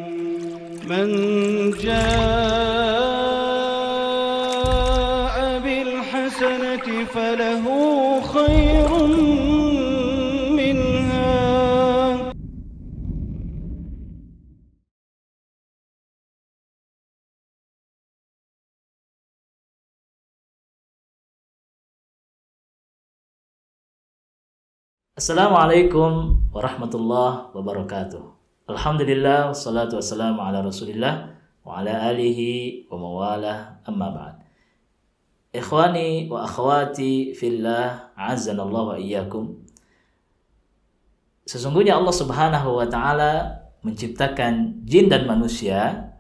من جاء بالحسنة فله خير منها. Assalamualaikum warahmatullahi wabarakatuh. Alhamdulillah, wassalatu wassalamu ala rasulillah wa ala alihi wa mawalah, amma ba'd. Ikhwani wa akhwati fillah, azzanallahu wa iyyakum. Sesungguhnya Allah subhanahu wa ta'ala menciptakan jin dan manusia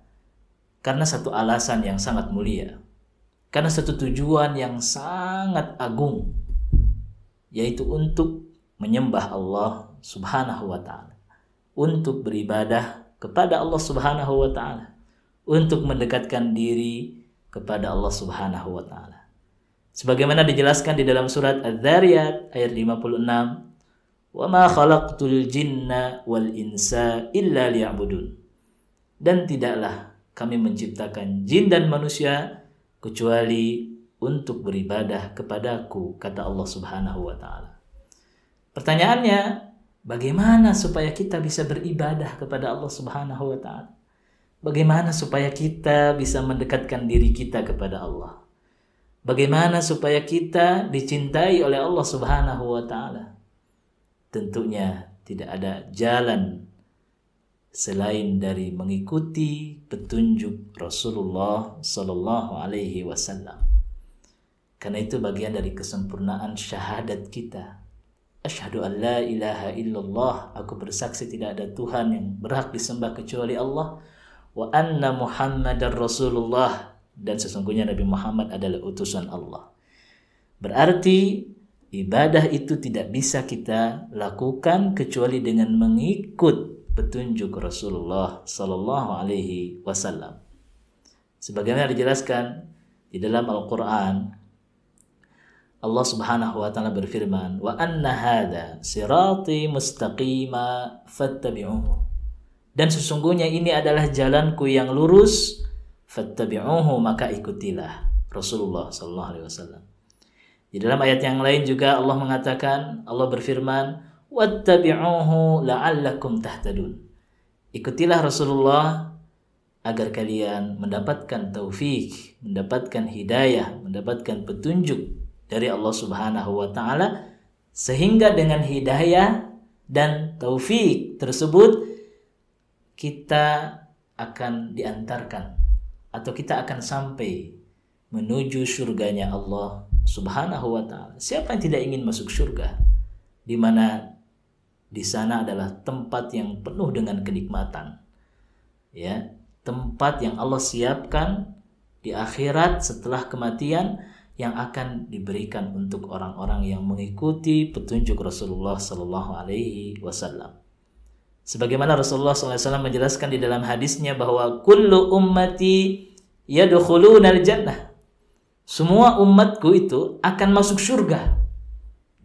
karena satu alasan yang sangat mulia, karena satu tujuan yang sangat agung, yaitu untuk menyembah Allah subhanahu wa ta'ala, untuk beribadah kepada Allah subhanahu wa ta'ala, untuk mendekatkan diri kepada Allah subhanahu wa ta'ala. Sebagaimana dijelaskan di dalam surat Adz-Dzariyat ayat 56, "Wa ma khalaqtul jinna wal insa illa liya'budun." Dan tidaklah kami menciptakan jin dan manusia kecuali untuk beribadah kepadaku, kata Allah subhanahu wa ta'ala. Pertanyaannya, bagaimana supaya kita bisa beribadah kepada Allah subhanahu wa ta'ala? Bagaimana supaya kita bisa mendekatkan diri kita kepada Allah? Bagaimana supaya kita dicintai oleh Allah subhanahu wa ta'ala? Tentunya tidak ada jalan selain dari mengikuti petunjuk Rasulullah sallallahu alaihi wasallam. Karena itu bagian dari kesempurnaan syahadat kita. Asyhadu an la ilaha illallah, aku bersaksi tidak ada Tuhan yang berhak disembah kecuali Allah, wa anna Muhammadar Rasulullah, dan sesungguhnya Nabi Muhammad adalah utusan Allah. Berarti ibadah itu tidak bisa kita lakukan kecuali dengan mengikut petunjuk Rasulullah sallallahu alaihi wasallam. Sebagaimana dijelaskan di dalam Al-Qur'an, Allah subhanahu wa ta'ala berfirman, "Wa anna hadha sirati mustaqima fattabi'uhu." Dan sesungguhnya ini adalah jalanku yang lurus, fattabi'uhu, maka ikutilah. Rasulullah sallallahu alaihi wasallam. Di dalam ayat yang lain juga Allah mengatakan, Allah berfirman, "Wattabi'uhu la'allakum tahtadun." Ikutilah Rasulullah agar kalian mendapatkan taufik, mendapatkan hidayah, mendapatkan petunjuk dari Allah subhanahu wa ta'ala, sehingga dengan hidayah dan taufik tersebut kita akan diantarkan atau kita akan sampai menuju surganya Allah subhanahu wa ta'ala. Siapa yang tidak ingin masuk surga, di mana di sana adalah tempat yang penuh dengan kenikmatan, ya, tempat yang Allah siapkan di akhirat setelah kematian, yang akan diberikan untuk orang-orang yang mengikuti petunjuk Rasulullah sallallahu alaihi wasallam. Sebagaimana Rasulullah sallallahu alaihi wasallam menjelaskan di dalam hadisnya bahwa kullu ummati yadkhulunal jannah. Semua umatku itu akan masuk surga.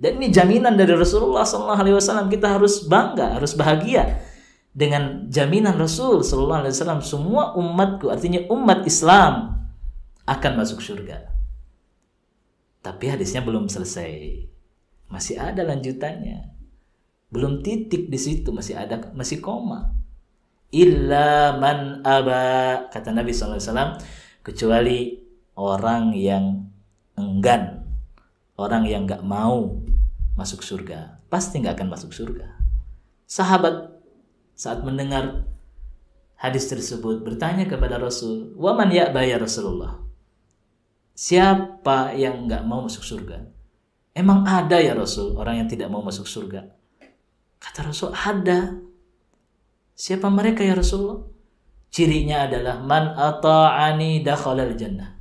Dan ini jaminan dari Rasulullah sallallahu alaihi wasallam. Kita harus bangga, harus bahagia dengan jaminan Rasul sallallahu alaihi wasallam. Semua umatku, artinya umat Islam, akan masuk surga. Tapi hadisnya belum selesai, masih ada lanjutannya, belum titik di situ, masih koma. Illa man aba, kata Nabi SAW, kecuali orang yang enggan, orang yang nggak mau masuk surga, pasti nggak akan masuk surga. Sahabat saat mendengar hadis tersebut bertanya kepada Rasul, "Wa man ya'ba ya Rasulullah?" Siapa yang nggak mau masuk surga? Emang ada ya Rasul orang yang tidak mau masuk surga? Kata Rasul, ada. Siapa mereka ya Rasulullah? Cirinya adalah man ata'ani dakhalal jannah.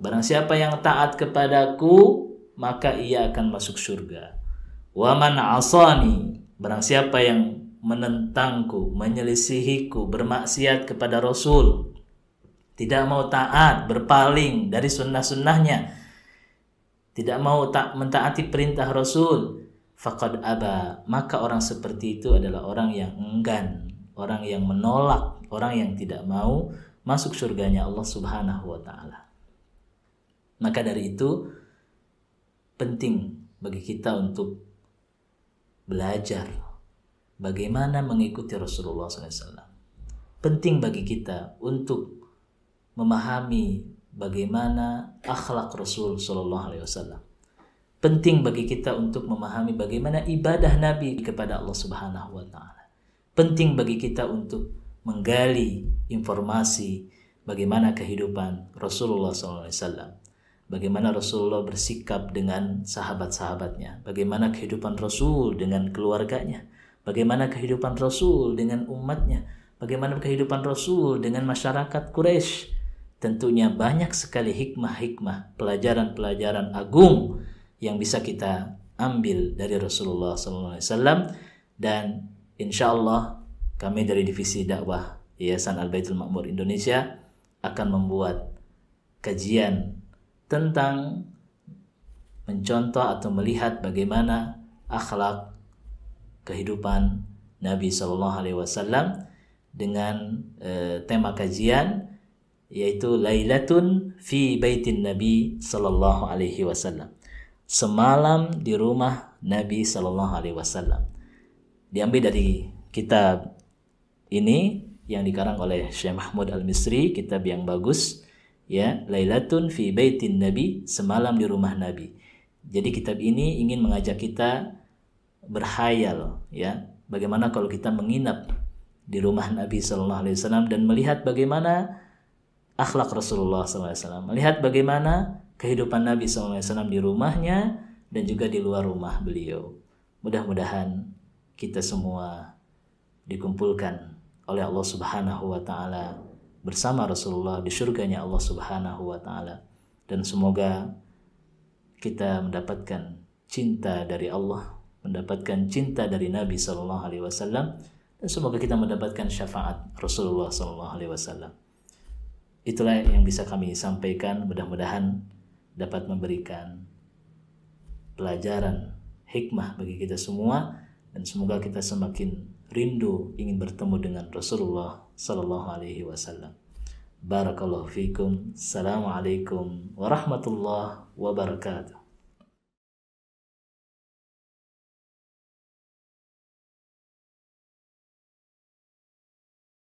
Barang siapa yang taat kepadaku, maka ia akan masuk surga. Wa man asani, barang siapa yang menentangku, menyelisihiku, bermaksiat kepada Rasul, tidak mau taat, berpaling dari sunnah-sunnahnya, tidak mau mentaati perintah Rasul, faqad aba, maka orang seperti itu adalah orang yang enggan orang yang menolak, orang yang tidak mau masuk surganya Allah Subhanahu wa taala. Maka dari itu penting bagi kita untuk belajar bagaimana mengikuti Rasulullah SAW. Penting bagi kita untuk memahami bagaimana akhlak Rasul SAW. Penting bagi kita untuk memahami bagaimana ibadah Nabi kepada Allah Subhanahu wa taala. Penting bagi kita untuk menggali informasi bagaimana kehidupan Rasulullah SAW. Bagaimana Rasulullah bersikap dengan sahabat-sahabatnya, bagaimana kehidupan Rasul dengan keluarganya, bagaimana kehidupan Rasul dengan umatnya, bagaimana kehidupan Rasul dengan masyarakat Quraisy. Tentunya banyak sekali hikmah-hikmah, pelajaran-pelajaran agung yang bisa kita ambil dari Rasulullah SAW. Dan insya Allah kami dari Divisi Dakwah Yayasan Al-Baitul Ma'mur Indonesia akan membuat kajian tentang mencontoh atau melihat bagaimana akhlak kehidupan Nabi SAW dengan tema kajian yaitu Lailatun fi Baitin Nabi Sallallahu Alaihi Wasallam, semalam di rumah Nabi Sallallahu Alaihi Wasallam. Diambil dari kitab ini yang dikarang oleh Syekh Mahmud Al-Misri, kitab yang bagus. Ya, Lailatun fi Baitin Nabi, semalam di rumah Nabi. Jadi kitab ini ingin mengajak kita berhayal, ya, bagaimana kalau kita menginap di rumah Nabi Sallallahu Alaihi Wasallam dan melihat bagaimana akhlak Rasulullah SAW, melihat bagaimana kehidupan Nabi SAW di rumahnya dan juga di luar rumah beliau. Mudah-mudahan kita semua dikumpulkan oleh Allah Subhanahu wa taala bersama Rasulullah di surganya Allah Subhanahu wa taala, dan semoga kita mendapatkan cinta dari Allah, mendapatkan cinta dari Nabi sallallahu alaihi wasallam, dan semoga kita mendapatkan syafaat Rasulullah sallallahu alaihi wasallam. Itulah yang bisa kami sampaikan, mudah-mudahan dapat memberikan pelajaran hikmah bagi kita semua, dan semoga kita semakin rindu ingin bertemu dengan Rasulullah sallallahu alaihi wasallam. Barakallahu fikum. Assalamualaikum warahmatullahi wabarakatuh.